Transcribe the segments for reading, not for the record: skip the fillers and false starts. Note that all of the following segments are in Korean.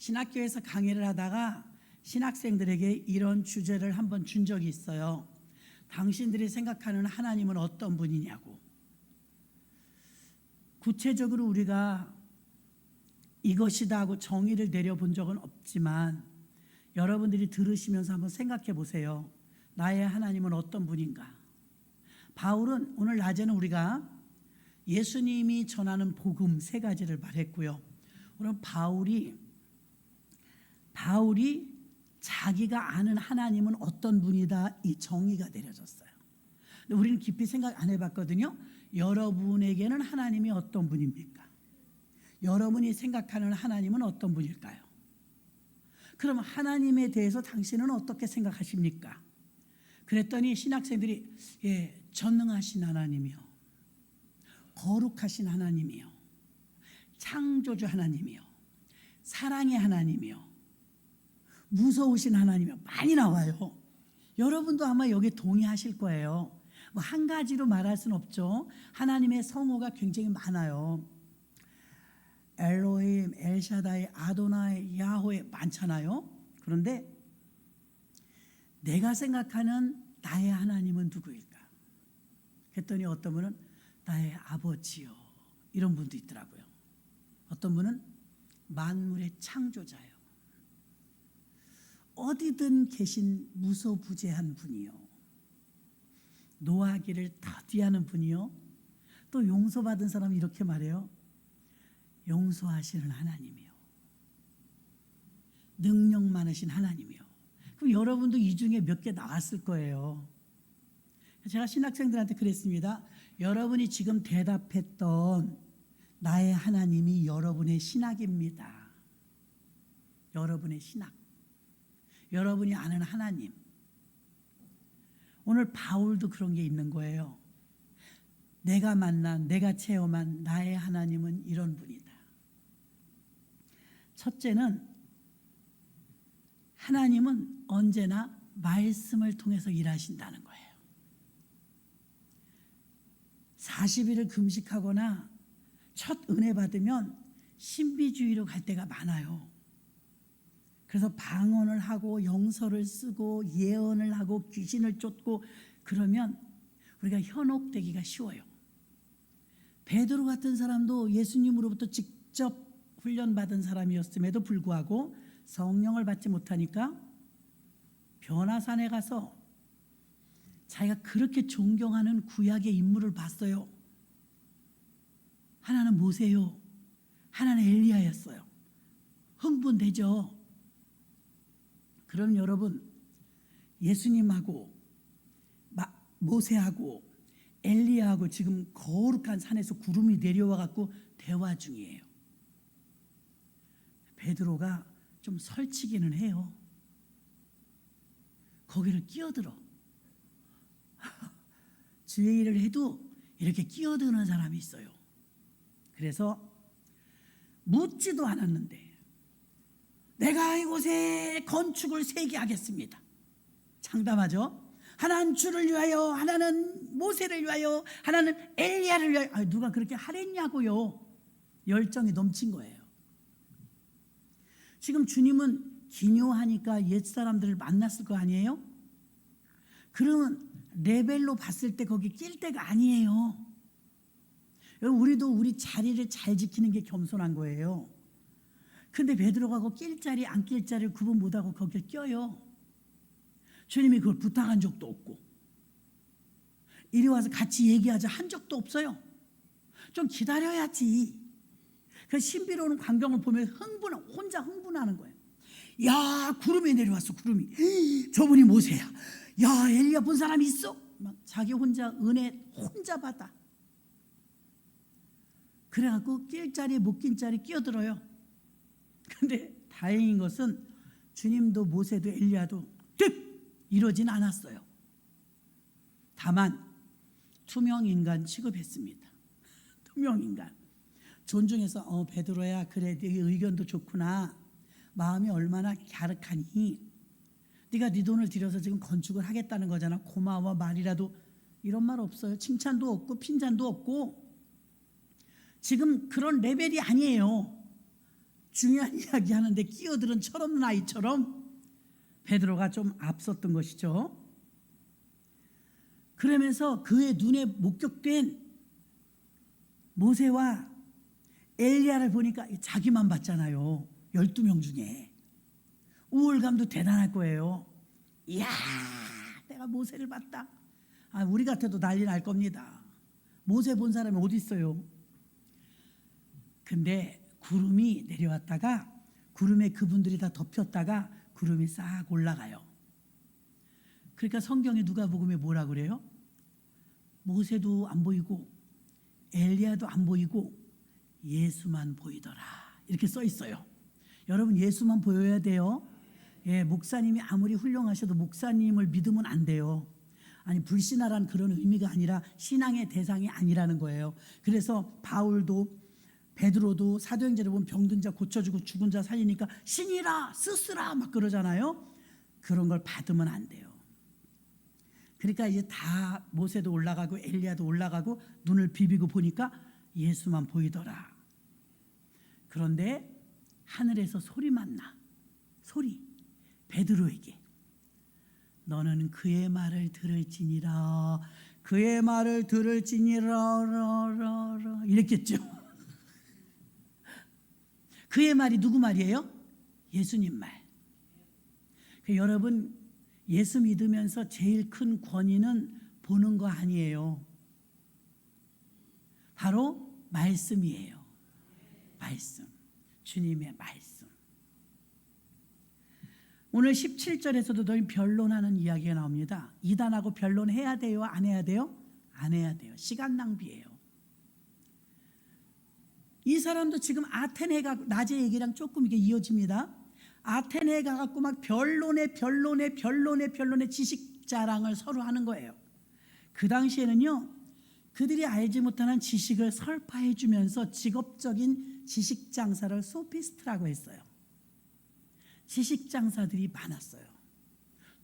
신학교에서 강의를 하다가 신학생들에게 이런 주제를 한번 준 적이 있어요. 당신들이 생각하는 하나님은 어떤 분이냐고. 구체적으로 우리가 이것이다 하고 정의를 내려본 적은 없지만 여러분들이 들으시면서 한번 생각해 보세요. 나의 하나님은 어떤 분인가? 바울은 오늘 낮에는 우리가 예수님이 전하는 복음 세 가지를 말했고요. 오늘 바울이 자기가 아는 하나님은 어떤 분이다, 이 정의가 내려졌어요. 근데 우리는 깊이 생각 안 해봤거든요. 여러분에게는 하나님이 어떤 분입니까? 여러분이 생각하는 하나님은 어떤 분일까요? 그럼 하나님에 대해서 당신은 어떻게 생각하십니까? 그랬더니 신학생들이 전능하신 하나님이요, 거룩하신 하나님이요, 창조주 하나님이요, 사랑의 하나님이요, 무서우신 하나님이요, 많이 나와요. 여러분도 아마 여기에 동의하실 거예요. 뭐 한 가지로 말할 수는 없죠. 하나님의 성호가 굉장히 많아요. 엘로힘, 엘샤다이, 아도나이, 야호에 많잖아요. 그런데 내가 생각하는 나의 하나님은 누구일까? 그랬더니 어떤 분은 나의 아버지요, 이런 분도 있더라고요. 어떤 분은 만물의 창조자요, 어디든 계신 무소부재한 분이요, 노하기를 더디하는 분이요, 또 용서받은 사람이 이렇게 말해요. 용서하시는 하나님이요, 능력 많으신 하나님이요. 그럼 여러분도 이 중에 몇 개 나왔을 거예요. 제가 신학생들한테 그랬습니다. 여러분이 지금 대답했던 나의 하나님이 여러분의 신학입니다. 여러분의 신학, 여러분이 아는 하나님. 오늘 바울도 그런 게 있는 거예요. 내가 만난, 내가 체험한 나의 하나님은 이런 분이다. 첫째는 하나님은 언제나 말씀을 통해서 일하신다는 거예요. 40일을 금식하거나 첫 은혜 받으면 신비주의로 갈 때가 많아요. 그래서 방언을 하고 영서를 쓰고 예언을 하고 귀신을 쫓고 그러면 우리가 현혹되기가 쉬워요. 베드로 같은 사람도 예수님으로부터 직접 훈련받은 사람이었음에도 불구하고 성령을 받지 못하니까 변화산에 가서 자기가 그렇게 존경하는 구약의 인물을 봤어요. 하나는 모세요, 하나는 엘리야였어요. 흥분되죠. 그럼 여러분, 예수님하고 모세하고 엘리야하고 지금 거룩한 산에서 구름이 내려와 갖고 대화 중이에요. 베드로가 좀 설치기는 해요. 거기를 끼어들어. 주의 일을 해도 이렇게 끼어드는 사람이 있어요. 그래서 묻지도 않았는데 내가 이곳에 건축을 3개 하겠습니다. 장담하죠? 하나는 주를 위하여, 하나는 모세를 위하여, 하나는 엘리야를 위하여. 누가 그렇게 하랬냐고요. 열정이 넘친 거예요. 지금 주님은 기묘하니까 옛사람들을 만났을 거 아니에요? 그러면 레벨로 봤을 때 거기 낄 때가 아니에요. 우리도 우리 자리를 잘 지키는 게 겸손한 거예요. 근데 베드로가 그 낄 자리 안 낄 자리를 구분 못하고 거기를 껴요. 주님이 그걸 부탁한 적도 없고 이리 와서 같이 얘기하자 한 적도 없어요. 좀 기다려야지. 그 신비로운 광경을 보면 혼자 흥분하는 거예요. 야, 구름이 내려왔어. 구름이. 저분이 모세야. 야, 엘리야 본 사람이 있어? 막 자기 혼자 은혜 혼자 받아. 그래갖고 낄 자리 못 낀 자리 끼어들어요. 근데 다행인 것은 주님도 모세도 엘리야도 이러진 않았어요. 다만 투명인간 취급했습니다. 투명인간. 존중해서 베드로야, 그래 네 의견도 좋구나. 마음이 얼마나 갸륵하니. 네가 네 돈을 들여서 지금 건축을 하겠다는 거잖아. 고마워 말이라도. 이런 말 없어요. 칭찬도 없고 핀잔도 없고. 지금 그런 레벨이 아니에요. 중요한 이야기 하는데 끼어들은 철없는 아이처럼 베드로가 좀 앞섰던 것이죠. 그러면서 그의 눈에 목격된 모세와 엘리야를 보니까 자기만 봤잖아요. 12명 중에. 우월감도 대단할 거예요. 이야, 내가 모세를 봤다. 우리 같아도 난리 날 겁니다. 모세 본 사람이 어디 있어요? 근데 구름이 내려왔다가 구름에 그분들이 다 덮였다가 구름이 싹 올라가요. 그러니까 성경에 누가복음에 뭐라 그래요? 모세도 안 보이고 엘리야도 안 보이고 예수만 보이더라, 이렇게 써 있어요. 여러분, 예수만 보여야 돼요. 목사님이 아무리 훌륭하셔도 목사님을 믿으면 안 돼요. 아니, 불신하라는 그런 의미가 아니라 신앙의 대상이 아니라는 거예요. 그래서 바울도 베드로도 사도행전에 보면 병든 자 고쳐주고 죽은 자 살리니까 신이라 쓰쓰라 막 그러잖아요. 그런 걸 받으면 안 돼요. 그러니까 이제 다 모세도 올라가고 엘리야도 올라가고 눈을 비비고 보니까 예수만 보이더라. 그런데 하늘에서 소리만 나. 소리. 베드로에게 너는 그의 말을 들을지니라, 그의 말을 들을지니라 이랬겠죠. 그의 말이 누구 말이에요? 예수님 말. 여러분, 예수 믿으면서 제일 큰 권위는 보는 거 아니에요. 바로 말씀이에요. 말씀. 주님의 말씀. 오늘 17절에서도 늘 변론하는 이야기가 나옵니다. 이단하고 변론해야 돼요? 안 해야 돼요? 안 해야 돼요. 시간 낭비예요. 이 사람도 지금 아테네 가고, 낮에 얘기랑 조금 이게 이어집니다. 아테네 가갖고 막 변론에 지식 자랑을 서로 하는 거예요. 그 당시에는요, 그들이 알지 못하는 지식을 설파해 주면서 직업적인 지식 장사를 소피스트라고 했어요. 지식 장사들이 많았어요.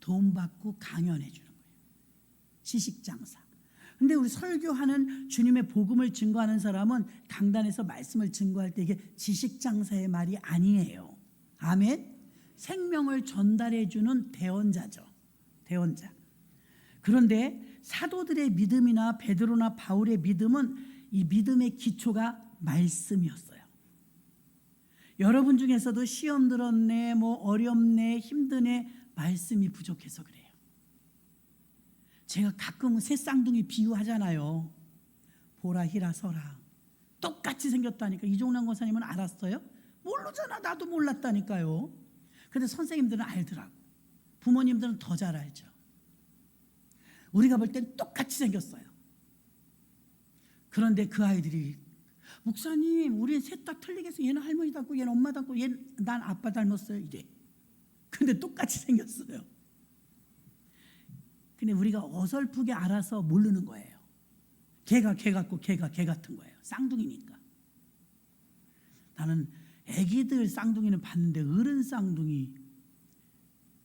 돈 받고 강연해 주는 거예요. 지식 장사. 근데 우리 설교하는 주님의 복음을 증거하는 사람은 강단에서 말씀을 증거할 때 이게 지식 장사의 말이 아니에요. 아멘. 생명을 전달해 주는 대언자죠. 대언자. 그런데 사도들의 믿음이나 베드로나 바울의 믿음은 이 믿음의 기초가 말씀이었어요. 여러분 중에서도 시험 들었네, 뭐 어렵네, 힘드네, 말씀이 부족해서 그래요. 제가 가끔은 새 쌍둥이 비유하잖아요. 보라, 희라, 설아. 똑같이 생겼다니까. 이종란 권사님은 알았어요? 모르잖아. 나도 몰랐다니까요. 근데 선생님들은 알더라고. 부모님들은 더 잘 알죠. 우리가 볼 땐 똑같이 생겼어요. 그런데 그 아이들이, 목사님, 우리 셋 다 틀리게 해서 얘는 할머니 닮고 얘는 엄마 닮고 얘는 난 아빠 닮았어요, 이래. 근데 똑같이 생겼어요. 근데 우리가 어설프게 알아서 모르는 거예요. 걔가 걔 같고 걔가 걔 같은 거예요. 쌍둥이니까. 나는 애기들 쌍둥이는 봤는데 어른 쌍둥이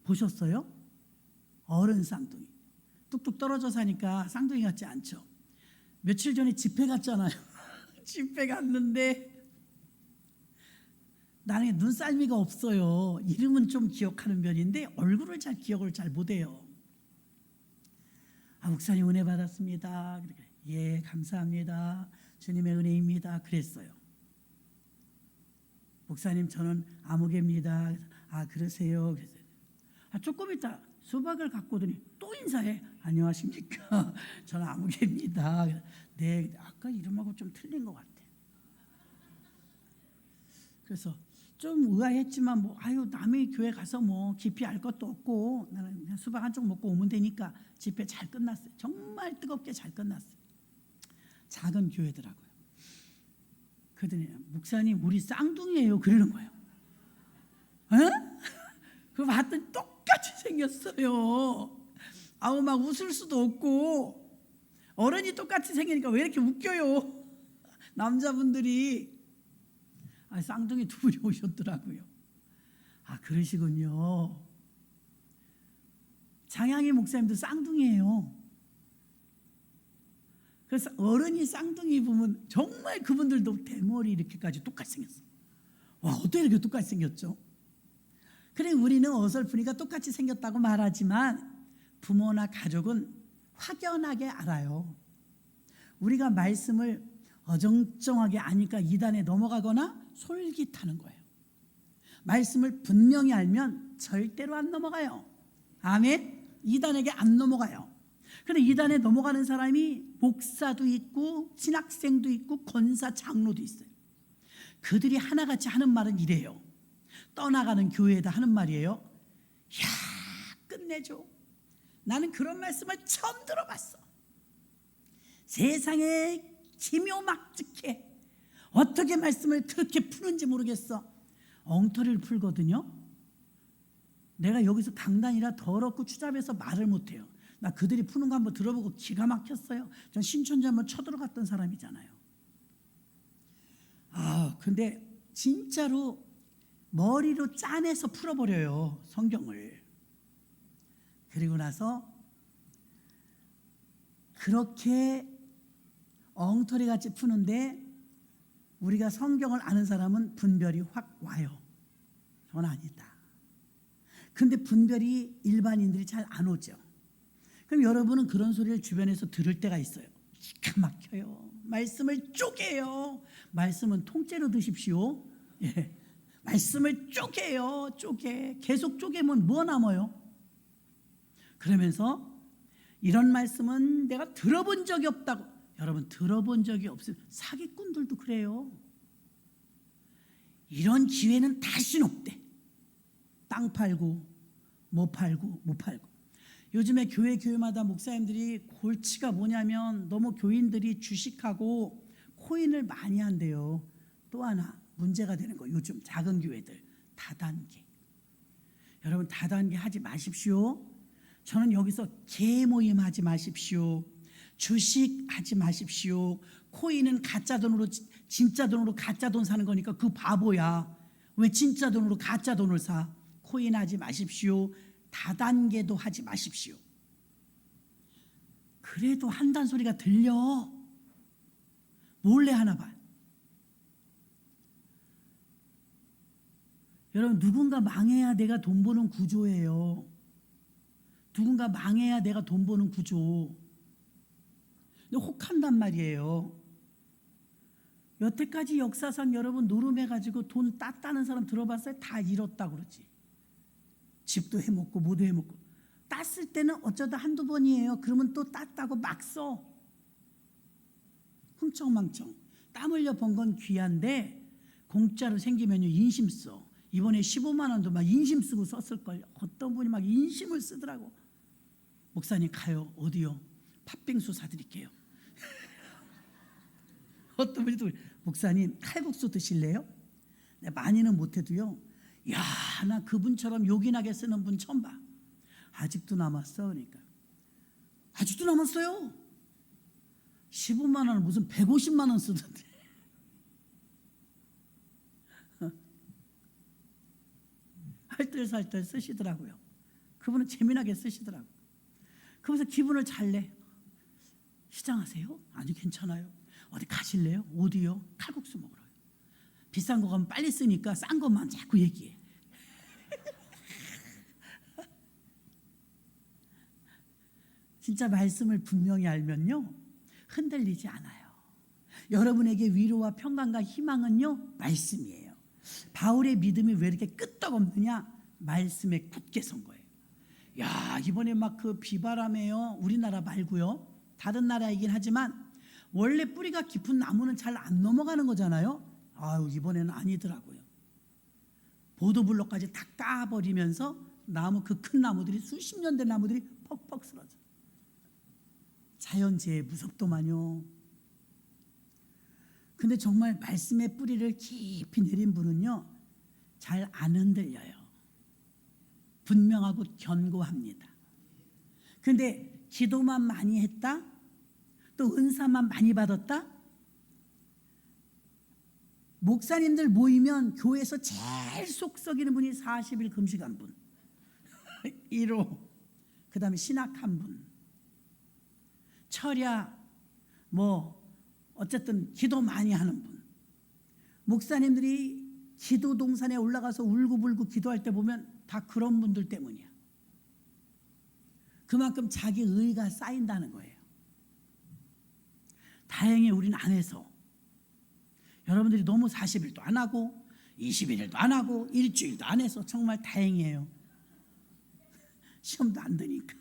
보셨어요? 어른 쌍둥이. 뚝뚝 떨어져 사니까 쌍둥이 같지 않죠. 며칠 전에 집회 갔잖아요. 집회 갔는데 나는 눈썰미가 없어요. 이름은 좀 기억하는 편인데 얼굴을 기억을 잘 못해요. 목사님 은혜 받았습니다. 예, 감사합니다. 주님의 은혜입니다. 그랬어요. 목사님, 저는 아무개입니다. 그러세요. 그랬어요. 조금 있다 수박을 갖고 오더니 또 인사해. 안녕하십니까. 저는 아무개입니다. 네, 아까 이름하고 좀 틀린 것 같아. 그래서 좀 의아했지만 남의 교회 가서 깊이 알 것도 없고 나는 그냥 수박 한 쪽 먹고 오면 되니까 집회 잘 끝났어요. 정말 뜨겁게 잘 끝났어요. 작은 교회더라고요. 그러더니 목사님, 우리 쌍둥이에요. 그러는 거예요. 그거 봤더니 똑같이 생겼어요. 막 웃을 수도 없고, 어른이 똑같이 생기니까 왜 이렇게 웃겨요. 남자분들이. 쌍둥이 두 분이 오셨더라고요. 그러시군요. 장양희 목사님도 쌍둥이에요. 그래서 어른이 쌍둥이 보면 정말 그분들도 대머리 이렇게까지 똑같이 생겼어요. 와, 어떻게 이렇게 똑같이 생겼죠? 그래, 우리는 어설프니까 똑같이 생겼다고 말하지만 부모나 가족은 확연하게 알아요. 우리가 말씀을 어정쩡하게 아니까 이단에 넘어가거나 솔깃하는 거예요. 말씀을 분명히 알면 절대로 안 넘어가요. 아멘. 이단에게 안 넘어가요. 그런데 이단에 넘어가는 사람이 목사도 있고 신학생도 있고 권사 장로도 있어요. 그들이 하나같이 하는 말은 이래요. 떠나가는 교회에다 하는 말이에요. 야, 끝내줘. 나는 그런 말씀을 처음 들어봤어. 세상에 기묘막측해. 어떻게 말씀을 그렇게 푸는지 모르겠어. 엉터리를 풀거든요. 내가 여기서 강단이라 더럽고 추잡해서 말을 못해요. 나 그들이 푸는 거 한번 들어보고 기가 막혔어요. 전 신천지 한번 쳐들어갔던 사람이잖아요. 근데 진짜로 머리로 짜내서 풀어버려요, 성경을. 그리고 나서 그렇게 엉터리같이 푸는데 우리가 성경을 아는 사람은 분별이 확 와요. 저건 아니다. 근데 분별이 일반인들이 잘 안 오죠. 그럼 여러분은 그런 소리를 주변에서 들을 때가 있어요. 기가 막혀요. 말씀을 쪼개요. 말씀은 통째로 드십시오. 예. 말씀을 쪼개요. 쪼개. 계속 쪼개면 뭐 남아요? 그러면서 이런 말씀은 내가 들어본 적이 없다고. 여러분, 들어본 적이 없어요. 사기꾼들도 그래요. 이런 기회는 다시는 없대. 땅 팔고 뭐 팔고 뭐 팔고. 요즘에 교회마다 목사님들이 골치가 뭐냐면 너무 교인들이 주식하고 코인을 많이 한대요. 또 하나 문제가 되는 거, 요즘 작은 교회들 다단계. 여러분, 다단계 하지 마십시오. 저는 여기서 개모임 하지 마십시오. 주식 하지 마십시오. 코인은 가짜 돈으로 진짜 돈으로 가짜 돈 사는 거니까 그 바보야. 왜 진짜 돈으로 가짜 돈을 사? 코인 하지 마십시오. 다단계도 하지 마십시오. 그래도 한다는 소리가 들려. 몰래 하나 봐. 여러분, 누군가 망해야 내가 돈 버는 구조예요. 누군가 망해야 내가 돈 버는 구조. 근데 혹한단 말이에요. 여태까지 역사상 여러분 노름해가지고 돈 땄다는 사람 들어봤어요? 다 잃었다고 그러지. 집도 해먹고 뭐도 해먹고. 땄을 때는 어쩌다 한두 번이에요. 그러면 또 땄다고 막 써. 흥청망청. 땀 흘려 번 건 귀한데 공짜로 생기면요 인심 써. 이번에 15만 원도 막 인심 쓰고 썼을걸요. 어떤 분이 막 인심을 쓰더라고. 목사님 가요. 어디요? 팥빙수 사드릴게요. 어떤 분이 또 목사님 칼국수 드실래요? 많이는 못해도요. 야, 나 그분처럼 요긴하게 쓰는 분 처음 봐. 아직도 남았어. 그러니까 아직도 남았어요. 15만 원을 무슨 150만 원 쓰던데. 할뜰살뜰 쓰시더라고요. 그분은 재미나게 쓰시더라고요. 그러면서 기분을 잘 내. 시장하세요? 아니, 괜찮아요. 어디 가실래요? 어디요? 칼국수 먹으러요. 비싼 거 가면 빨리 쓰니까 싼 것만 자꾸 얘기해. 진짜 말씀을 분명히 알면요 흔들리지 않아요. 여러분에게 위로와 평강과 희망은요 말씀이에요. 바울의 믿음이 왜 이렇게 끄떡없느냐? 말씀에 굳게 선 거예요. 야, 이번에 막 그 비바람에요, 우리나라 말고요 다른 나라이긴 하지만 원래 뿌리가 깊은 나무는 잘 안 넘어가는 거잖아요. 아유, 이번에는 아니더라고요. 보도블록까지 다 까버리면서 나무, 그 큰 나무들이 수십 년 된 나무들이 퍽퍽 쓰러져. 자연재해 무섭더만요. 근데 정말 말씀의 뿌리를 깊이 내린 분은요 잘 안 흔들려요. 분명하고 견고합니다. 근데 기도만 많이 했다? 또 은사만 많이 받았다? 목사님들 모이면 교회에서 제일 속 썩이는 분이 40일 금식한 분 1호, 그 다음에 신학한 분, 철야, 뭐 어쨌든 기도 많이 하는 분. 목사님들이 기도 동산에 올라가서 울고불고 기도할 때 보면 다 그런 분들 때문이야. 그만큼 자기 의가 쌓인다는 거예요. 다행히 우리는 안 해서, 여러분들이 너무 40일도 안 하고 21일도 안 하고 일주일도 안 해서 정말 다행이에요. 시험도 안 드니까.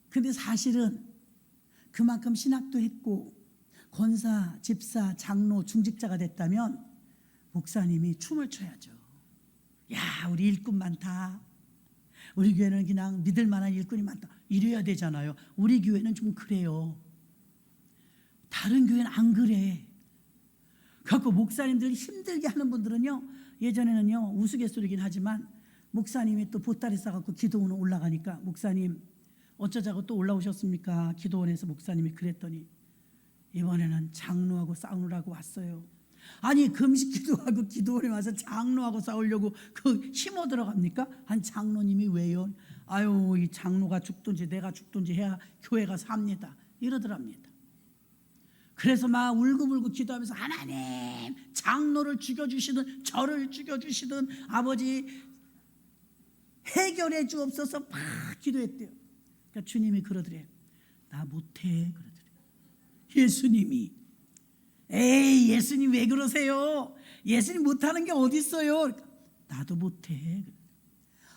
근데 사실은 그만큼 신학도 했고 권사, 집사, 장로, 중직자가 됐다면 목사님이 춤을 춰야죠. 야, 우리 일꾼 많다. 우리 교회는 그냥 믿을 만한 일꾼이 많다. 이래야 되잖아요. 우리 교회는 좀 그래요. 다른 교회는 안 그래. 그래서 목사님들 힘들게 하는 분들은요, 예전에는요 우스갯소리긴 하지만 목사님이 또 보따리 싸갖고 기도원 올라가니까 목사님 어쩌자고 또 올라오셨습니까? 기도원에서 목사님이 그랬더니 이번에는 장로하고 싸우느라고 왔어요. 아니 금식 기도하고 기도원에 와서 장로하고 싸우려고 그 힘어 들어갑니까? 아니 장로님이 왜요? 아유 이 장로가 죽든지 내가 죽든지 해야 교회가 삽니다. 이러더랍니다. 그래서 막 울고불고 기도하면서 하나님 장로를 죽여주시든 저를 죽여주시든 아버지 해결해 주옵소서 막 기도했대요. 그러니까 주님이 그러더래요. 나 못해 그러더래요. 예수님이 에이 예수님 왜 그러세요? 예수님 못하는 게 어디 있어요? 그러니까, 나도 못해.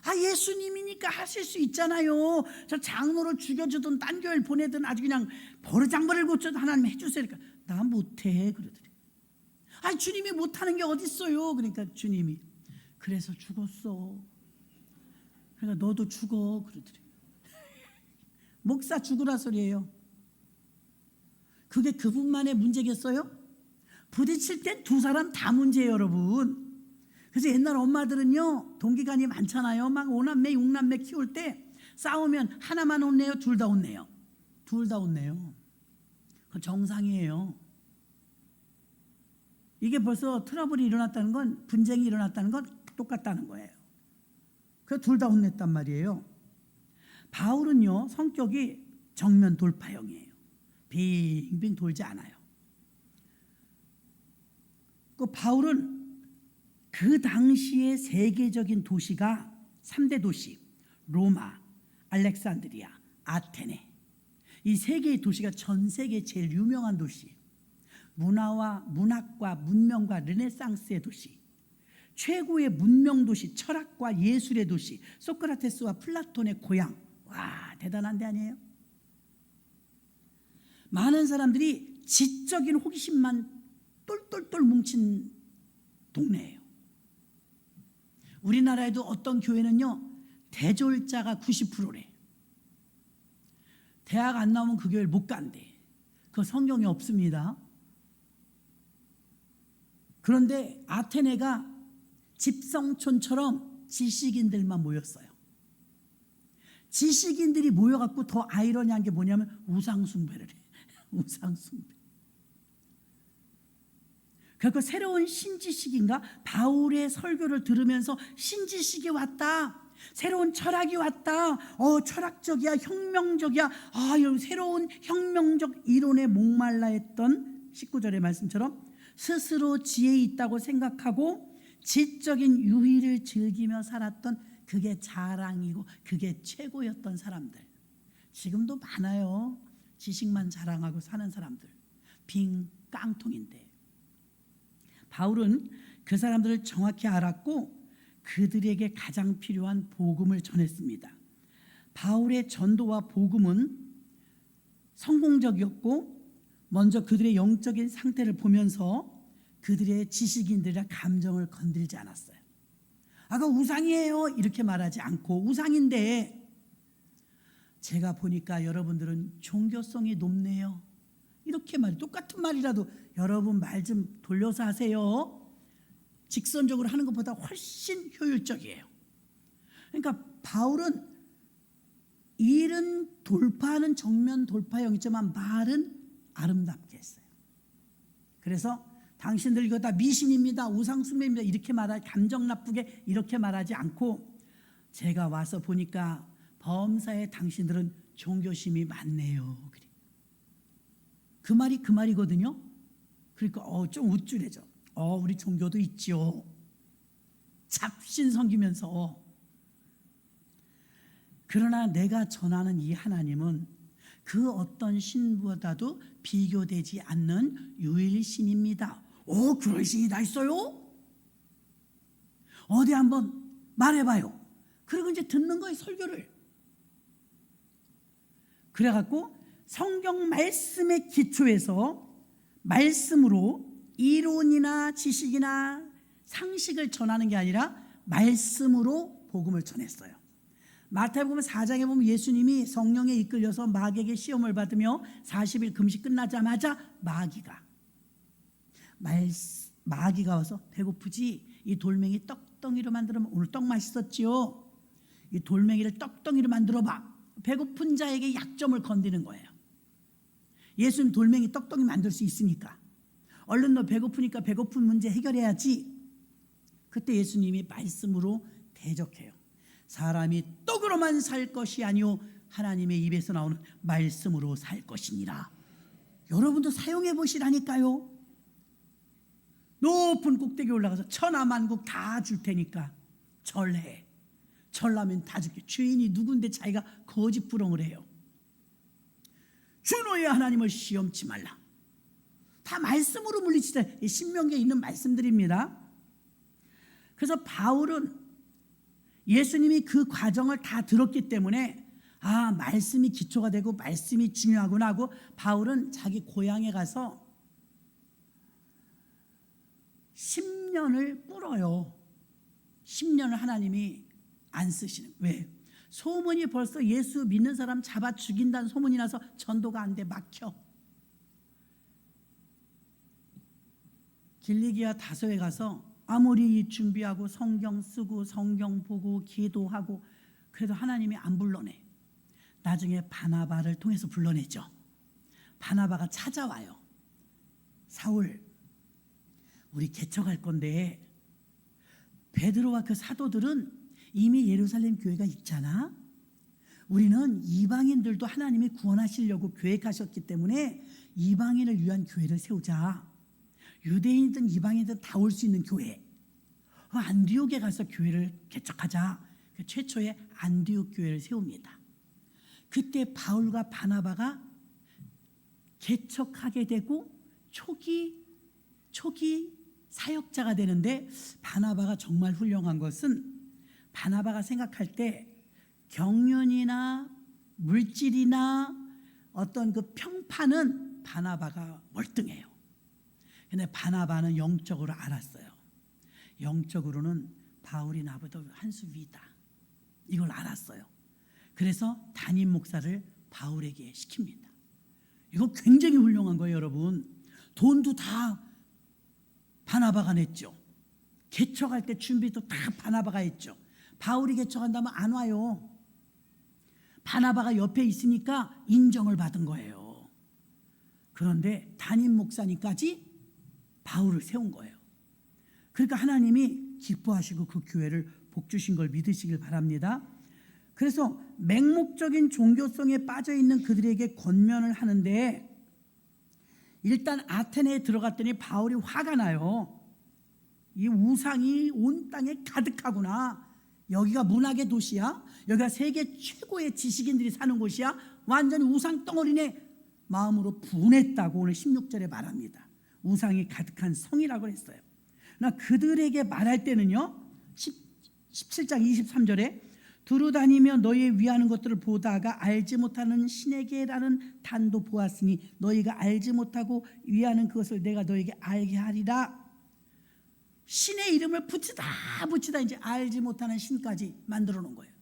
아 예수님이니까 하실 수 있잖아요. 저 장로를 죽여주든 딴 교회를 보내든 아주 그냥 버르장머리를 고쳐도 하나님 해주세요. 그러니까 나 못해 그러더래요. 아 주님이 못하는 게 어디 있어요? 그러니까 주님이 그래서 죽었어. 그러니까 너도 죽어 그러더래요. 목사 죽으라 소리예요. 그게 그분만의 문제겠어요? 부딪힐 땐 두 사람 다 문제예요 여러분. 그래서 옛날 엄마들은요 동기간이 많잖아요. 막 5남매 6남매 키울 때 싸우면 하나만 혼내요? 둘 다 혼내요? 둘 다 혼내요. 그건 정상이에요. 이게 벌써 트러블이 일어났다는 건 분쟁이 일어났다는 건 똑같다는 거예요. 그래서 둘 다 혼냈단 말이에요. 바울은요 성격이 정면 돌파형이에요. 빙빙 돌지 않아요. 그 바울은 그 당시의 세계적인 도시가 3대 도시 로마, 알렉산드리아, 아테네 이 세 개의 도시가 전 세계 제일 유명한 도시, 문화와 문학과 문명과 르네상스의 도시, 최고의 문명 도시, 철학과 예술의 도시, 소크라테스와 플라톤의 고향. 와 대단한 데 아니에요? 많은 사람들이 지적인 호기심만 똘똘똘 뭉친 동네예요. 우리나라에도 어떤 교회는요 대졸자가 90%래. 대학 안 나오면 그 교회를 못 간대. 그 성경에 없습니다. 그런데 아테네가 집성촌처럼 지식인들만 모였어요. 지식인들이 모여갖고 더 아이러니한 게 뭐냐면 우상숭배를 해. 우상숭배. 그러니까 새로운 신지식인가 바울의 설교를 들으면서 신지식이 왔다. 새로운 철학이 왔다. 철학적이야 혁명적이야. 새로운 혁명적 이론에 목말라 했던 19절의 말씀처럼 스스로 지혜 있다고 생각하고 지적인 유희를 즐기며 살았던 그게 자랑이고 그게 최고였던 사람들. 지금도 많아요. 지식만 자랑하고 사는 사람들. 빈 깡통인데 바울은 그 사람들을 정확히 알았고 그들에게 가장 필요한 복음을 전했습니다. 바울의 전도와 복음은 성공적이었고 먼저 그들의 영적인 상태를 보면서 그들의 지식인들의 감정을 건들지 않았어요. 아까 우상이에요 이렇게 말하지 않고 우상인데 제가 보니까 여러분들은 종교성이 높네요 이렇게 말해. 똑같은 말이라도 여러분 말 좀 돌려서 하세요. 직선적으로 하는 것보다 훨씬 효율적이에요. 그러니까 바울은 일은 돌파하는 정면 돌파형이지만 말은 아름답게 했어요. 그래서 당신들 이거 다 미신입니다 우상숭배입니다 이렇게 말하지 감정 나쁘게 이렇게 말하지 않고 제가 와서 보니까 범사에 당신들은 종교심이 많네요. 그 말이 그 말이거든요. 그러니까 좀 우쭐해져. 우리 종교도 있지요. 잡신 섬기면서. 그러나 내가 전하는 이 하나님은 그 어떤 신보다도 비교되지 않는 유일신입니다. 그런 신이 다 있어요? 어디 한번 말해봐요. 그리고 이제 듣는 거예요, 설교를. 그래갖고 성경 말씀의 기초에서 말씀으로 이론이나 지식이나 상식을 전하는 게 아니라 말씀으로 복음을 전했어요. 마태복음 4장에 보면 예수님이 성령에 이끌려서 마귀에게 시험을 받으며 40일 금식 끝나자마자 마귀가 와서 배고프지? 이 돌멩이 떡덩이로 만들면 오늘 떡 맛있었지요? 이 돌멩이를 떡덩이로 만들어봐. 배고픈 자에게 약점을 건드는 거예요. 예수님 돌멩이 떡덩이 만들 수 있으니까 얼른 너 배고프니까 배고픈 문제 해결해야지. 그때 예수님이 말씀으로 대적해요. 사람이 떡으로만 살 것이 아니요 하나님의 입에서 나오는 말씀으로 살 것이니라. 여러분도 사용해 보시라니까요. 높은 꼭대기 올라가서 천하만국 다 줄 테니까 절해. 절라면 다 줄게. 주인이 누군데 자기가 거짓부렁을 해요. 주 너의 하나님을 시험치 말라. 다 말씀으로 물리치자. 신명기에 있는 말씀들입니다. 그래서 바울은 예수님이 그 과정을 다 들었기 때문에 말씀이 기초가 되고 말씀이 중요하구나 하고 바울은 자기 고향에 가서 10년을 꿇어요. 10년을 하나님이 안 쓰시는. 왜? 소문이 벌써 예수 믿는 사람 잡아 죽인다는 소문이 나서 전도가 안 돼. 막혀. 길리기아 다소에 가서 아무리 준비하고 성경 쓰고 성경 보고 기도하고 그래도 하나님이 안 불러내. 나중에 바나바를 통해서 불러내죠. 바나바가 찾아와요. 사울, 우리 개척할 건데 베드로와 그 사도들은 이미 예루살렘 교회가 있잖아. 우리는 이방인들도 하나님이 구원하시려고 계획하셨기 때문에 이방인을 위한 교회를 세우자. 유대인이든 이방인이든 다 올 수 있는 교회. 안디옥에 가서 교회를 개척하자. 최초의 안디옥 교회를 세웁니다. 그때 바울과 바나바가 개척하게 되고 초기 사역자가 되는데, 바나바가 정말 훌륭한 것은 바나바가 생각할 때 경륜이나 물질이나 어떤 그 평판은 바나바가 월등해요. 근데 바나바는 영적으로 알았어요. 영적으로는 바울이 나보다 한 수 위다. 이걸 알았어요. 그래서 담임 목사를 바울에게 시킵니다. 이거 굉장히 훌륭한 거예요, 여러분. 돈도 다 바나바가 냈죠. 개척할 때 준비도 다 바나바가 했죠. 바울이 개척한다면 안 와요. 바나바가 옆에 있으니까 인정을 받은 거예요. 그런데 담임 목사님까지 바울을 세운 거예요. 그러니까 하나님이 기뻐하시고 그 교회를 복주신 걸 믿으시길 바랍니다. 그래서 맹목적인 종교성에 빠져있는 그들에게 권면을 하는데, 일단 아테네에 들어갔더니 바울이 화가 나요. 이 우상이 온 땅에 가득하구나. 여기가 문학의 도시야? 여기가 세계 최고의 지식인들이 사는 곳이야? 완전히 우상 덩어리네. 마음으로 분했다고 오늘 16절에 말합니다. 우상이 가득한 성이라고 했어요. 그러나 그들에게 말할 때는요, 17장 23절에 두루 다니며 너희 위하는 것들을 보다가 알지 못하는 신에게라는 단도 보았으니 너희가 알지 못하고 위하는 그것을 내가 너희에게 알게 하리라. 신의 이름을 붙이다 이제 알지 못하는 신까지 만들어 놓은 거예요.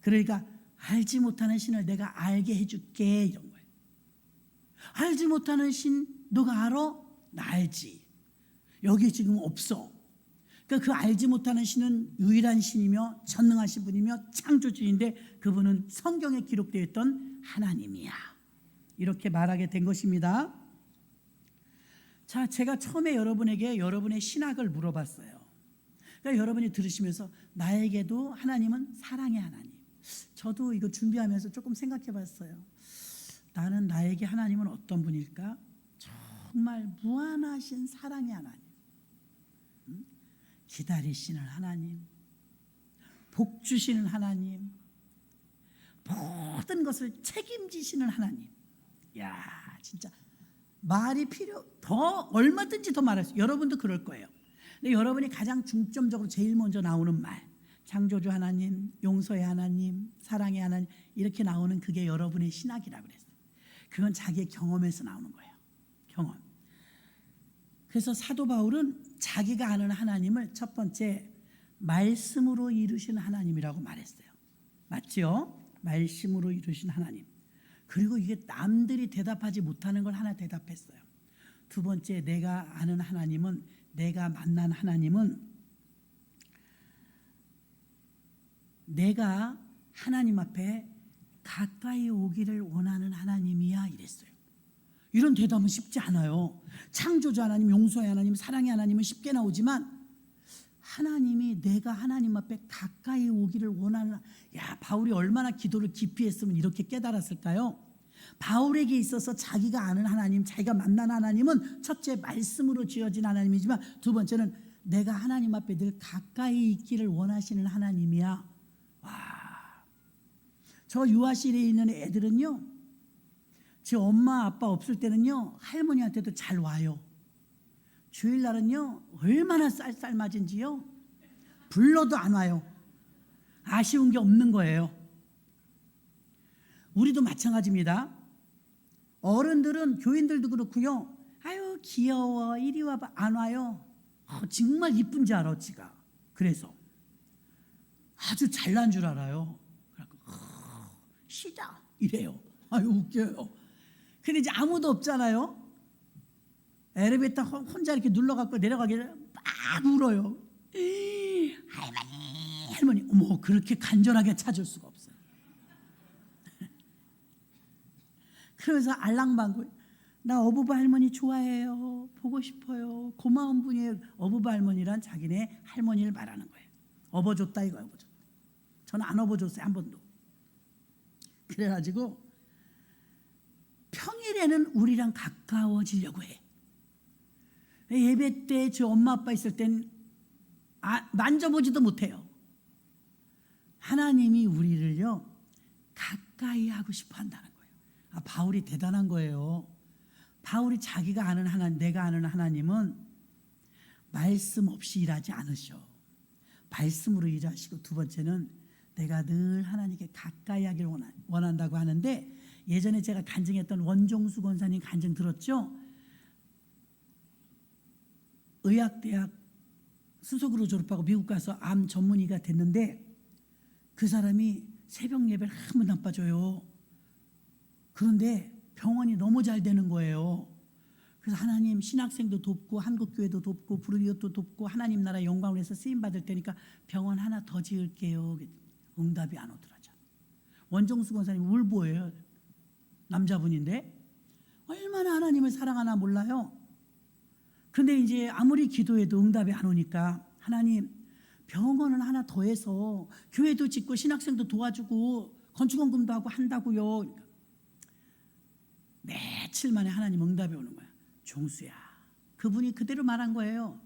그러니까 알지 못하는 신을 내가 알게 해줄게, 이런 거예요. 알지 못하는 신 너가 알아? 나 알지. 여기 지금 없어. 그러니까 그 알지 못하는 신은 유일한 신이며 전능하신 분이며 창조주인데 그분은 성경에 기록되어 있던 하나님이야. 이렇게 말하게 된 것입니다. 자, 제가 처음에 여러분에게 여러분의 신학을 물어봤어요. 그러니까 여러분이 들으시면서 나에게도 하나님은 사랑의 하나님. 저도 이거 준비하면서 조금 생각해 봤어요. 나는 나에게 하나님은 어떤 분일까? 정말 무한하신 사랑의 하나님, 기다리시는 하나님, 복 주시는 하나님, 모든 것을 책임지시는 하나님. 야, 진짜 말이 더 얼마든지 더 말할 수. 여러분도 그럴 거예요. 근데 여러분이 가장 중점적으로 제일 먼저 나오는 말, 창조주 하나님, 용서의 하나님, 사랑의 하나님, 이렇게 나오는 그게 여러분의 신학이라고 그랬어요. 그건 자기의 경험에서 나오는 거예요. 경험. 그래서 사도 바울은 자기가 아는 하나님을 첫 번째 말씀으로 이루신 하나님이라고 말했어요. 맞죠? 말씀으로 이루신 하나님. 그리고 이게 남들이 대답하지 못하는 걸 하나 대답했어요. 두 번째, 내가 아는 하나님은, 내가 만난 하나님은 내가 하나님 앞에 가까이 오기를 원하는 하나님이야, 이랬어요. 이런 대답은 쉽지 않아요. 창조주 하나님, 용서의 하나님, 사랑의 하나님은 쉽게 나오지만 하나님이 내가 하나님 앞에 가까이 오기를 원하는, 야, 바울이 얼마나 기도를 깊이 했으면 이렇게 깨달았을까요? 바울에게 있어서 자기가 아는 하나님, 자기가 만난 하나님은 첫째 말씀으로 지어진 하나님이지만 두 번째는 내가 하나님 앞에 늘 가까이 있기를 원하시는 하나님이야. 와, 저 유아실에 있는 애들은요, 제 엄마 아빠 없을 때는요 할머니한테도 잘 와요. 주일날은요 얼마나 쌀쌀맞은지요, 불러도 안 와요. 아쉬운 게 없는 거예요. 우리도 마찬가지입니다. 어른들은, 교인들도 그렇고요, 아유 귀여워 이리 와봐, 안 와요. 정말 이쁜 줄 알아 지가. 그래서 아주 잘난 줄 알아요. 그래서 쉬자 이래요. 아유 웃겨요. 근데 이제 아무도 없잖아요. 엘리베이터 혼자 이렇게 눌러갖고 내려가기를 막 울어요. 할머니, 할머니. 어머, 그렇게 간절하게 찾을 수가 없어요. 그러면서 알랑방구, 나 어부바 할머니 좋아해요, 보고 싶어요, 고마운 분이에요. 어부바 할머니란 자기네 할머니를 말하는 거예요. 업어줬다 이거예요. 업어줬다. 저는 안 업어줬어요, 한 번도. 그래가지고 평일에는 우리랑 가까워지려고 해. 예배 때 저 엄마 아빠 있을 땐 만져보지도 못해요. 하나님이 우리를요 가까이 하고 싶어 한다는 거예요. 바울이 대단한 거예요. 바울이 자기가 아는 하나님, 내가 아는 하나님은 말씀 없이 일하지 않으셔. 말씀으로 일하시고, 두 번째는 내가 늘 하나님께 가까이 하기를 원한다고 하는데, 예전에 제가 간증했던 원종수 권사님 간증 들었죠? 의학대학 수석으로 졸업하고 미국 가서 암 전문의가 됐는데 그 사람이 새벽 예배를 한 번도 안 빠져요. 그런데 병원이 너무 잘 되는 거예요. 그래서 하나님, 신학생도 돕고 한국교회도 돕고 부르디오도 돕고 하나님 나라 영광을 위해서 쓰임받을 테니까 병원 하나 더 지을게요. 응답이 안 오더라죠. 원종수 권사님 울보예요. 남자분인데 얼마나 하나님을 사랑하나 몰라요. 근데 이제 아무리 기도해도 응답이 안 오니까, 하나님 병원을 하나 더 해서 교회도 짓고 신학생도 도와주고 건축원금도 하고 한다고요. 며칠 만에 하나님 응답이 오는 거야. 종수야, 그분이 그대로 말한 거예요.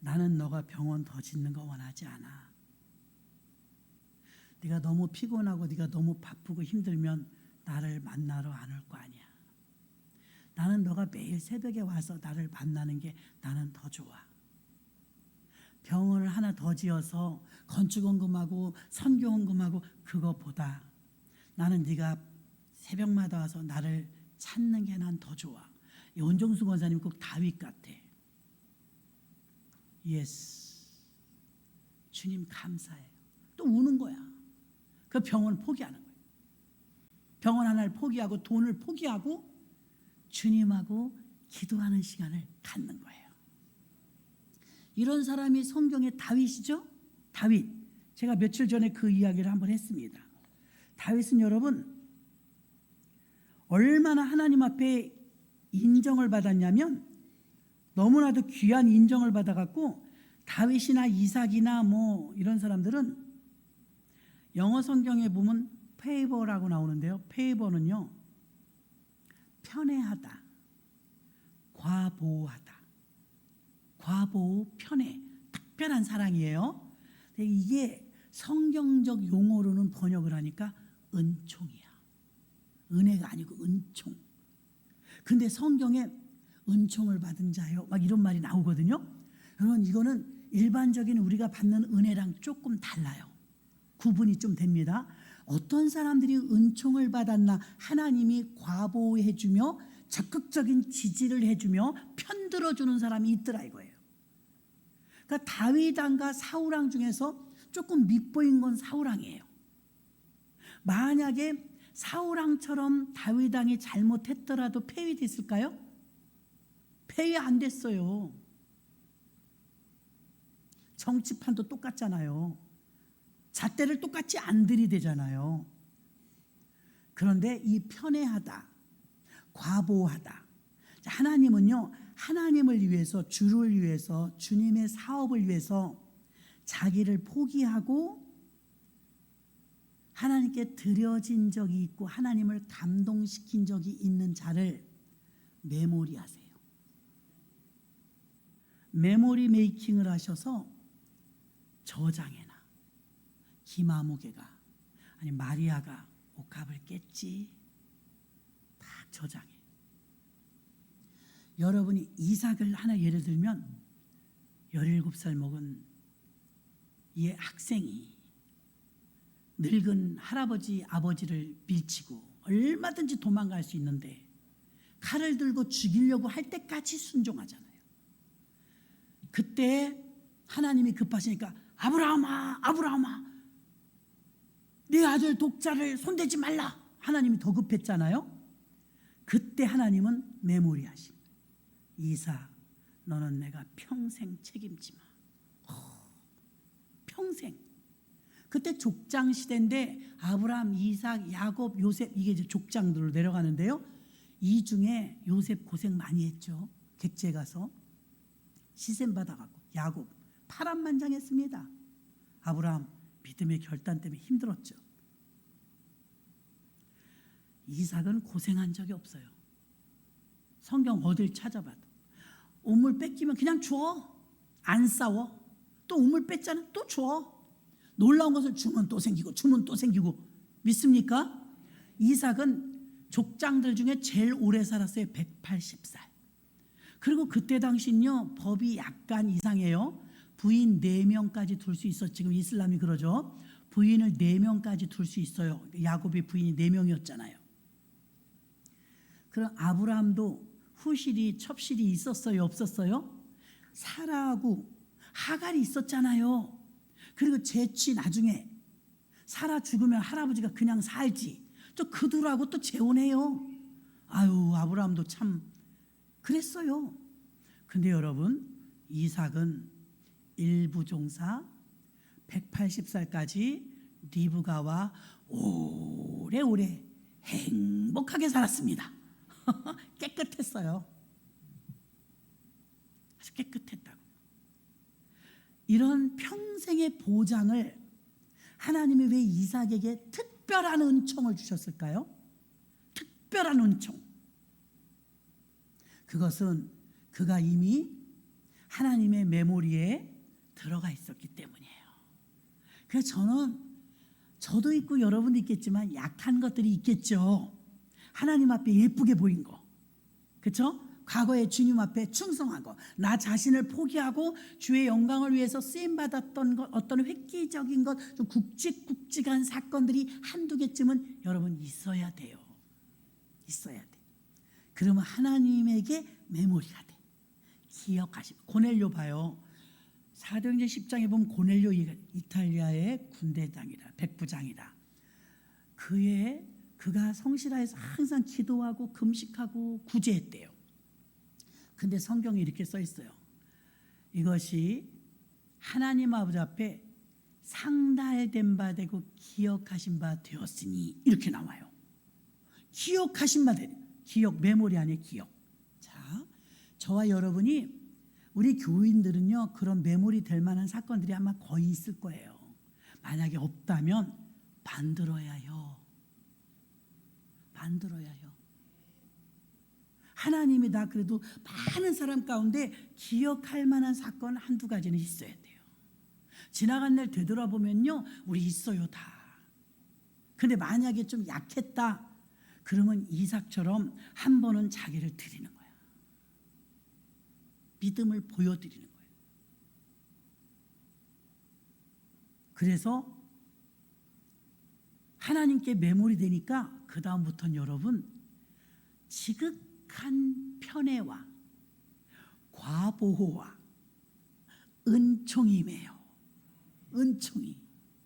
나는 너가 병원 더 짓는 거 원하지 않아. 네가 너무 피곤하고 네가 너무 바쁘고 힘들면 나를 만나러 안 올 거 아니야. 나는 너가 매일 새벽에 와서 나를 만나는 게 나는 더 좋아. 병원을 하나 더 지어서 건축원금하고 선교원금하고 그거보다 나는 네가 새벽마다 와서 나를 찾는 게 난 더 좋아. 원종수 권사님 꼭 다윗 같아. 예스. 주님 감사해요. 또 우는 거야. 그 병원을 포기하는 거예요. 병원 하나를 포기하고 돈을 포기하고 주님하고 기도하는 시간을 갖는 거예요. 이런 사람이 성경의 다윗이죠. 다윗. 제가 며칠 전에 그 이야기를 한번 했습니다. 다윗은 여러분 얼마나 하나님 앞에 인정을 받았냐면, 너무나도 귀한 인정을 받아갖고 다윗이나 이삭이나 뭐 이런 사람들은, 영어 성경에 보면 페이버라고 나오는데요, 페이버는요 편애하다, 과보하다. 과보, 편애, 특별한 사랑이에요. 근데 이게 성경적 용어로는 번역을 하니까 은총이야. 은혜가 아니고 은총. 근데 성경에 은총을 받은 자요, 막 이런 말이 나오거든요. 여러분, 이거는 일반적인 우리가 받는 은혜랑 조금 달라요. 구분이 좀 됩니다. 어떤 사람들이 은총을 받았나, 하나님이 과보해주며 적극적인 지지를 해주며 편들어주는 사람이 있더라 이거예요. 그러니까 다윗 왕과 사울 왕 중에서 조금 밉보인 건 사울 왕이에요. 만약에 사울 왕처럼 다윗 왕이 잘못했더라도 폐위됐을까요? 폐위 안 됐어요. 정치판도 똑같잖아요. 잣대를 똑같이 안 들이대잖아요. 그런데 이 편애하다, 과보하다. 하나님은요, 하나님을 위해서, 주를 위해서, 주님의 사업을 위해서 자기를 포기하고 하나님께 드려진 적이 있고 하나님을 감동시킨 적이 있는 자를 메모리하세요. 메모리 메이킹을 하셔서 저장해놔. 기마무개가, 아니 마리아가 옥합을 깼지, 딱 저장해. 여러분이 이삭을 하나 예를 들면 17살 먹은 이 학생이 늙은 할아버지 아버지를 밀치고 얼마든지 도망갈 수 있는데 칼을 들고 죽이려고 할 때까지 순종하잖아요. 그때 하나님이 급하시니까 아브라함아, 아브라함아, 네 아들 독자를 손대지 말라. 하나님이 더 급했잖아요. 그때 하나님은 메모리하신 거예요. 이삭, 너는 내가 평생 책임지마. 평생. 그때 족장 시대인데 아브라함, 이삭, 야곱, 요셉, 이게 이제 족장들로 내려가는데요. 이 중에 요셉 고생 많이 했죠. 객지에 가서 시샘 받아갖고 야곱 파란만장했습니다. 아브라함 믿음의 결단 때문에 힘들었죠. 이삭은 고생한 적이 없어요. 성경 어딜 찾아봐도 우물 뺏기면 그냥 줘. 안 싸워. 또 우물 뺐잖아, 또 줘. 놀라운 것은 주면 또 생기고 주면 또 생기고. 믿습니까? 이삭은 족장들 중에 제일 오래 살았어요. 180살. 그리고 그때 당시는요, 법이 약간 이상해요. 부인 4명까지 둘 수 있어. 지금 이슬람이 그러죠. 부인을 4명까지 둘 수 있어요. 야곱이 부인이 4명이었잖아요. 그럼 아브라함도 후실이, 첩실이 있었어요, 없었어요? 사라하고 하갈이 있었잖아요. 그리고 제치 나중에 사라 죽으면 할아버지가 그냥 살지. 또 그들하고 또 재혼해요. 아유, 아브라함도 참 그랬어요. 근데 여러분, 이삭은 일부종사 180살까지 리브가와 오래오래 행복하게 살았습니다. 깨끗했어요. 아주 깨끗했다고. 이런 평생의 보장을 하나님이 왜 이삭에게 특별한 은총을 주셨을까요? 특별한 은총. 그것은 그가 이미 하나님의 메모리에 들어가 있었기 때문이에요. 그래서 저도 있고 여러분도 있겠지만 약한 것들이 있겠죠. 하나님 앞에 예쁘게 보인 거, 그렇죠? 과거에 주님 앞에 충성하고 나 자신을 포기하고 주의 영광을 위해서 쓰임받았던 것, 어떤 획기적인 것, 좀 굵직굵직한 사건들이 한두 개쯤은 여러분 있어야 돼요. 있어야 돼. 그러면 하나님에게 메모리가 돼. 기억하시고. 고넬료 봐요. 사도행전 10장에 보면 고넬료, 이탈리아의 군대장이다, 백부장이다. 그가 성실하여서 항상 기도하고 금식하고 구제했대요. 근데 성경에 이렇게 써 있어요. 이것이 하나님 아버지 앞에 상달된 바 되고 기억하신 바 되었으니, 이렇게 나와요. 기억하신 바 되네. 기억, 메모리 안에 기억. 자, 저와 여러분이, 우리 교인들은요, 그런 메모리 될 만한 사건들이 아마 거의 있을 거예요. 만약에 없다면 만들어야 해요. 만들어야 해요. 하나님이 다 그래도 많은 사람 가운데 기억할 만한 사건 한두 가지는 있어야 돼요. 지나간 날 되돌아보면요, 우리 있어요 다. 근데 만약에 좀 약했다 그러면 이삭처럼 한 번은 자기를 드리는 거야. 믿음을 보여드리는 거예요. 그래서 하나님께 매몰이 되니까 그 다음부터는 여러분 지극한 편애와 과보호와 은총이 임해요. 은총이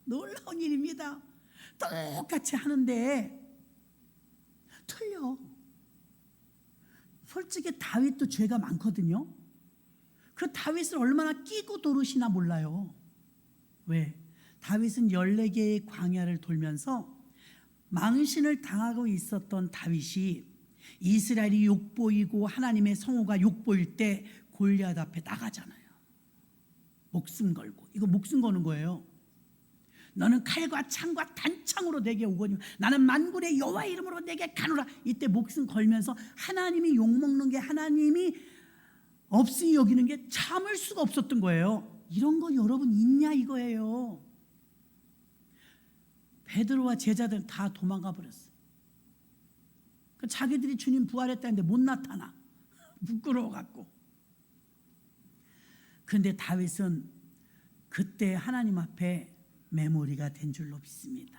놀라운 일입니다. 똑같이 하는데 틀려. 솔직히 다윗도 죄가 많거든요. 그 다윗을 얼마나 끼고 도르시나 몰라요. 왜? 다윗은 14개의 광야를 돌면서 망신을 당하고 있었던 다윗이 이스라엘이 욕보이고 하나님의 성호가 욕보일 때 골리앗 앞에 나가잖아요. 목숨 걸고. 이거 목숨 거는 거예요. 너는 칼과 창과 단창으로 내게 오거니 나는 만군의 여호와 이름으로 내게 가노라. 이때 목숨 걸면서 하나님이 욕먹는 게 하나님이 없으니 여기는 게 참을 수가 없었던 거예요. 이런 거 여러분 있냐 이거예요. 베드로와 제자들 다 도망가 버렸어. 자기들이 주님 부활했다는데 못 나타나. 부끄러워갖고. 그런데 다윗은 그때 하나님 앞에 메모리가 된 줄로 믿습니다.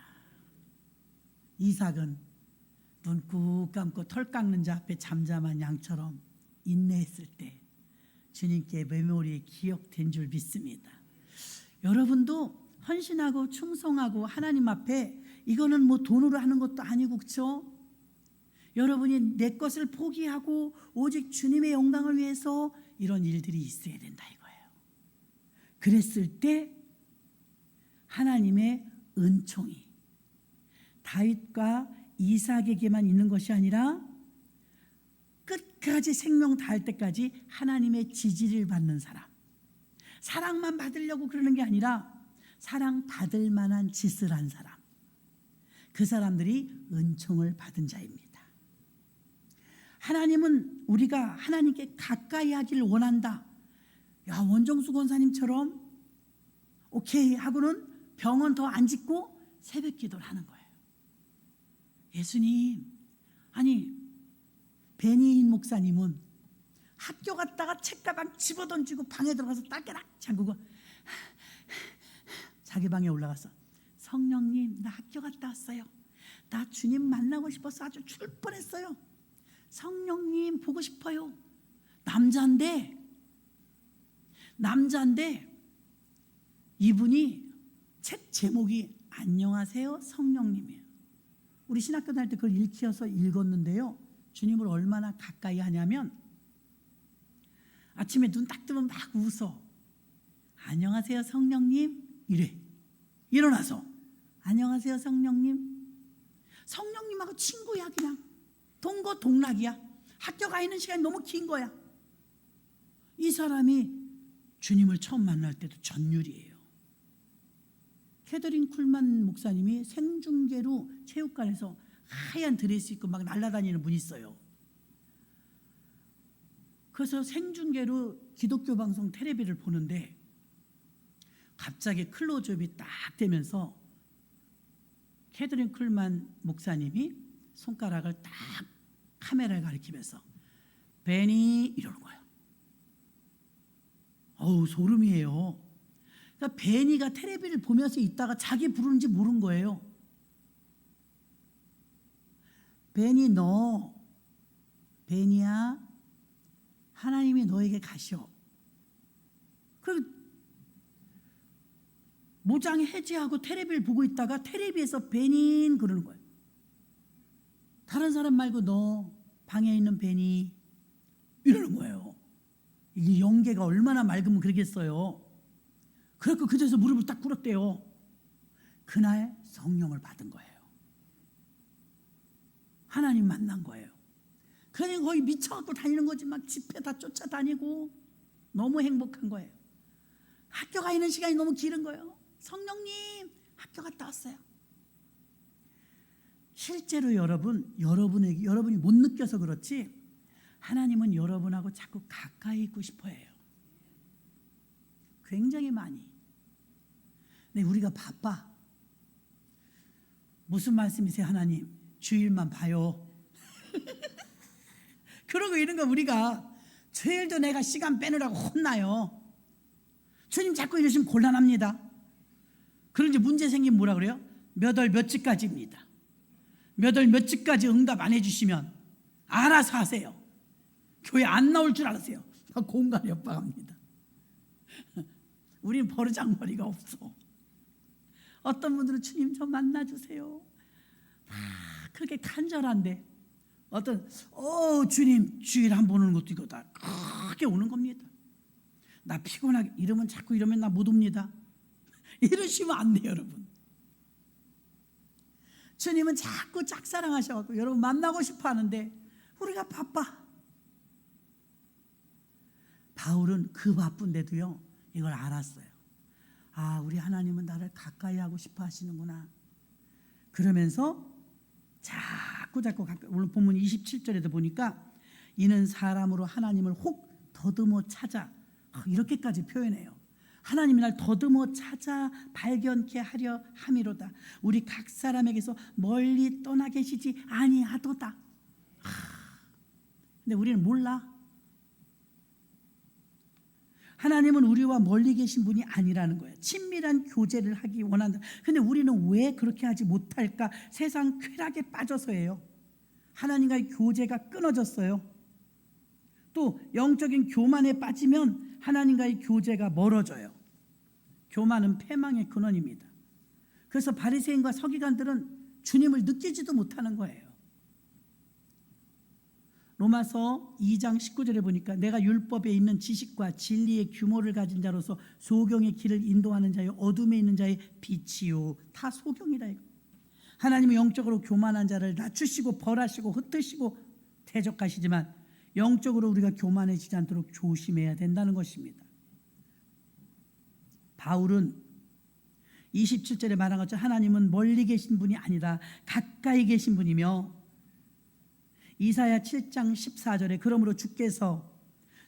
이삭은 눈 꾹 감고 털 깎는 자 앞에 잠잠한 양처럼 인내했을 때 주님께 메모리에 기억된 줄 믿습니다. 여러분도 헌신하고 충성하고 하나님 앞에 이거는 뭐 돈으로 하는 것도 아니고 그렇죠? 여러분이 내 것을 포기하고 오직 주님의 영광을 위해서 이런 일들이 있어야 된다 이거예요. 그랬을 때 하나님의 은총이 다윗과 이삭에게만 있는 것이 아니라 끝까지 생명 다할 때까지 하나님의 지지를 받는 사람, 사랑만 받으려고 그러는 게 아니라 사랑받을 만한 짓을 한 사람, 그 사람들이 은총을 받은 자입니다. 하나님은 우리가 하나님께 가까이 하기를 원한다. 야, 원정수 권사님처럼 오케이 하고는 병원 더 안 짓고 새벽 기도를 하는 거예요. 예수님, 아니 베니인 목사님은 학교 갔다가 책가방 집어던지고 방에 들어가서 따개락 잠그고 자기 방에 올라가서 성령님 나 학교 갔다 왔어요. 나 주님 만나고 싶어서 아주 죽을 뻔했어요. 성령님 보고 싶어요. 남자인데 이분이 책 제목이 안녕하세요 성령님이에요. 우리 신학교 다닐 때 그걸 읽혀서 읽었는데요. 주님을 얼마나 가까이 하냐면 아침에 눈 딱 뜨면 막 웃어. 안녕하세요 성령님 이래. 일어나서 안녕하세요 성령님. 성령님하고 친구야. 그냥 동거동락이야. 학교 가 있는 시간이 너무 긴 거야. 이 사람이 주님을 처음 만날 때도 전율이에요. 캐더린 쿨만 목사님이 생중계로 체육관에서 하얀 드레스 입고 막 날아다니는 분이 있어요. 그래서 생중계로 기독교 방송 텔레비를 보는데 갑자기 클로즈업이 딱 되면서 캐더린 쿨만 목사님이 손가락을 딱 카메라에 가리키면서 베니 이러는 거예요. 어우 소름이에요. 그러니까 베니가 텔레비를 보면서 있다가 자기 부르는지 모른 거예요. 베니 너 베니야 하나님이 너에게 가시오. 그 모장 해제하고 텔레비를 보고 있다가 텔레비에서 베니 그러는 거예요. 다른 사람 말고 너 방에 있는 베니 이러는 거예요. 이게 영계가 얼마나 맑으면 그러겠어요. 그래서 그제서 무릎을 딱 꿇었대요. 그날 성령을 받은 거예요. 하나님 만난 거예요. 그냥 거의 미쳐갖고 다니는 거지. 막 집회 다 쫓아다니고 너무 행복한 거예요. 학교 가 있는 시간이 너무 길은 거예요. 성령님 학교 갔다 왔어요. 실제로 여러분이 못 느껴서 그렇지 하나님은 여러분하고 자꾸 가까이 있고 싶어 해요. 굉장히 많이. 근데 우리가 바빠. 무슨 말씀이세요, 하나님? 주일만 봐요. 그러고 이런 거 우리가 주일도 내가 시간 빼느라고 혼나요. 주님 자꾸 이러시면 곤란합니다. 그런지 문제 생기면 뭐라 그래요? 몇 월 며칠까지입니다. 몇 월 며칠까지 응답 안 해주시면 알아서 하세요. 교회 안 나올 줄 알았어요. 공간에 협박합니다. 우리는 버르장머리가 없어. 어떤 분들은 주님 좀 만나주세요. 그렇게 간절한데 어떤 주님 주일 한 번 오는 것도 이거 다 크게 오는 겁니다. 나 피곤하게 이러면 자꾸 이러면 나 못 옵니다. 이러시면 안 돼요, 여러분. 주님은 자꾸 짝사랑하셔갖고 여러분 만나고 싶어 하는데 우리가 바빠. 바울은 그 바쁜데도요 이걸 알았어요. 우리 하나님은 나를 가까이 하고 싶어 하시는구나. 그러면서 자꾸 가까이. 오늘 본문 27절에도 보니까 이는 사람으로 하나님을 혹 더듬어 찾아 이렇게까지 표현해요. 하나님이 날 더듬어 찾아 발견케 하려 함이로다. 우리 각 사람에게서 멀리 떠나 계시지 아니하도다. 근데 우리는 몰라. 하나님은 우리와 멀리 계신 분이 아니라는 거예요. 친밀한 교제를 하기 원한다. 근데 우리는 왜 그렇게 하지 못할까? 세상 쾌락에 빠져서예요. 하나님과의 교제가 끊어졌어요. 또 영적인 교만에 빠지면 하나님과의 교제가 멀어져요. 교만은 패망의 근원입니다. 그래서 바리새인과 서기관들은 주님을 느끼지도 못하는 거예요. 로마서 2장 19절에 보니까 내가 율법에 있는 지식과 진리의 규모를 가진 자로서 소경의 길을 인도하는 자요 어둠에 있는 자의 빛이요. 다 소경이다 이거. 하나님은 영적으로 교만한 자를 낮추시고 벌하시고 흩으시고 대적하시지만 영적으로 우리가 교만해지지 않도록 조심해야 된다는 것입니다. 바울은 27절에 말한 것처럼 하나님은 멀리 계신 분이 아니라 가까이 계신 분이며 이사야 7장 14절에 그러므로 주께서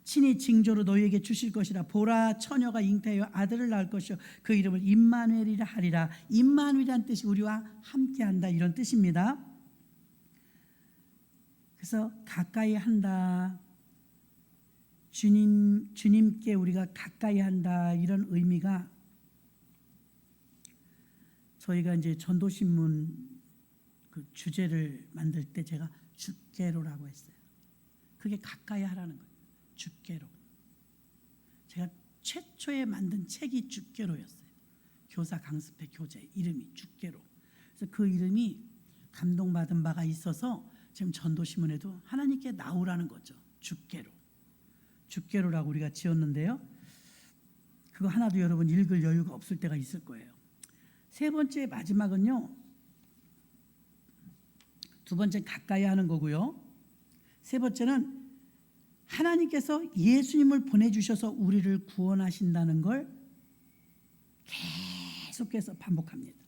친히 징조로 너희에게 주실 것이라. 보라 처녀가 잉태하여 아들을 낳을 것이요 그 이름을 임마누엘이라 하리라. 임마누엘이란 뜻이 우리와 함께한다 이런 뜻입니다. 그래서 가까이 한다. 주님께 우리가 가까이 한다 이런 의미가 저희가 이제 전도신문 그 주제를 만들 때 제가 주께로라고 했어요. 그게 가까이 하라는 거예요. 주께로. 제가 최초에 만든 책이 주께로였어요. 교사 강습회 교재 이름이 주께로. 그래서 그 이름이 감동받은 바가 있어서 지금 전도신문에도 하나님께 나오라는 거죠. 주께로. 주께로라고 우리가 지었는데요. 그거 하나도 여러분 읽을 여유가 없을 때가 있을 거예요. 세 번째 마지막은요. 두 번째는 가까이 하는 거고요. 세 번째는 하나님께서 예수님을 보내주셔서 우리를 구원하신다는 걸 계속해서 반복합니다.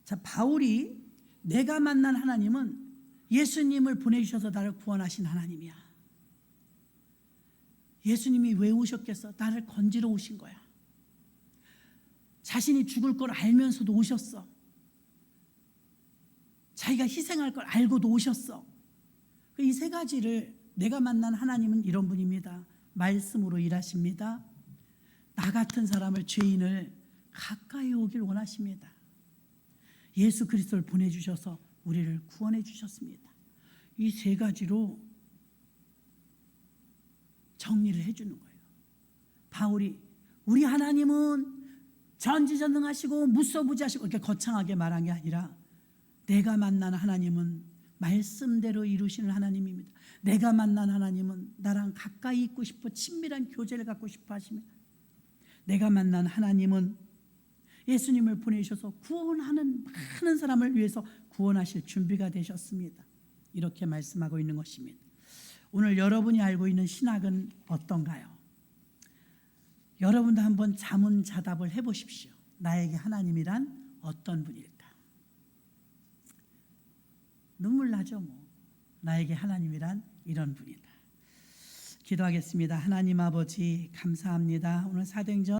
자, 바울이 내가 만난 하나님은 예수님을 보내주셔서 나를 구원하신 하나님이야. 예수님이 왜 오셨겠어? 나를 건지러 오신 거야. 자신이 죽을 걸 알면서도 오셨어. 자기가 희생할 걸 알고도 오셨어. 이 세 가지를 내가 만난 하나님은 이런 분입니다. 말씀으로 일하십니다. 나 같은 사람을 죄인을 가까이 오길 원하십니다. 예수 그리스도를 보내주셔서 우리를 구원해 주셨습니다. 이 세 가지로 정리를 해주는 거예요. 바울이 우리 하나님은 전지전능하시고 무소부지하시고 이렇게 거창하게 말한 게 아니라 내가 만난 하나님은 말씀대로 이루시는 하나님입니다. 내가 만난 하나님은 나랑 가까이 있고 싶어 친밀한 교제를 갖고 싶어 하십니다. 내가 만난 하나님은 예수님을 보내셔서 구원하는 많은 사람을 위해서 구원하실 준비가 되셨습니다. 이렇게 말씀하고 있는 것입니다. 오늘 여러분이 알고 있는 신학은 어떤가요? 여러분도 한번 자문자답을 해보십시오. 나에게 하나님이란 어떤 분일까? 눈물 나죠 뭐. 나에게 하나님이란 이런 분이다. 기도하겠습니다. 하나님 아버지 감사합니다. 오늘 사도행전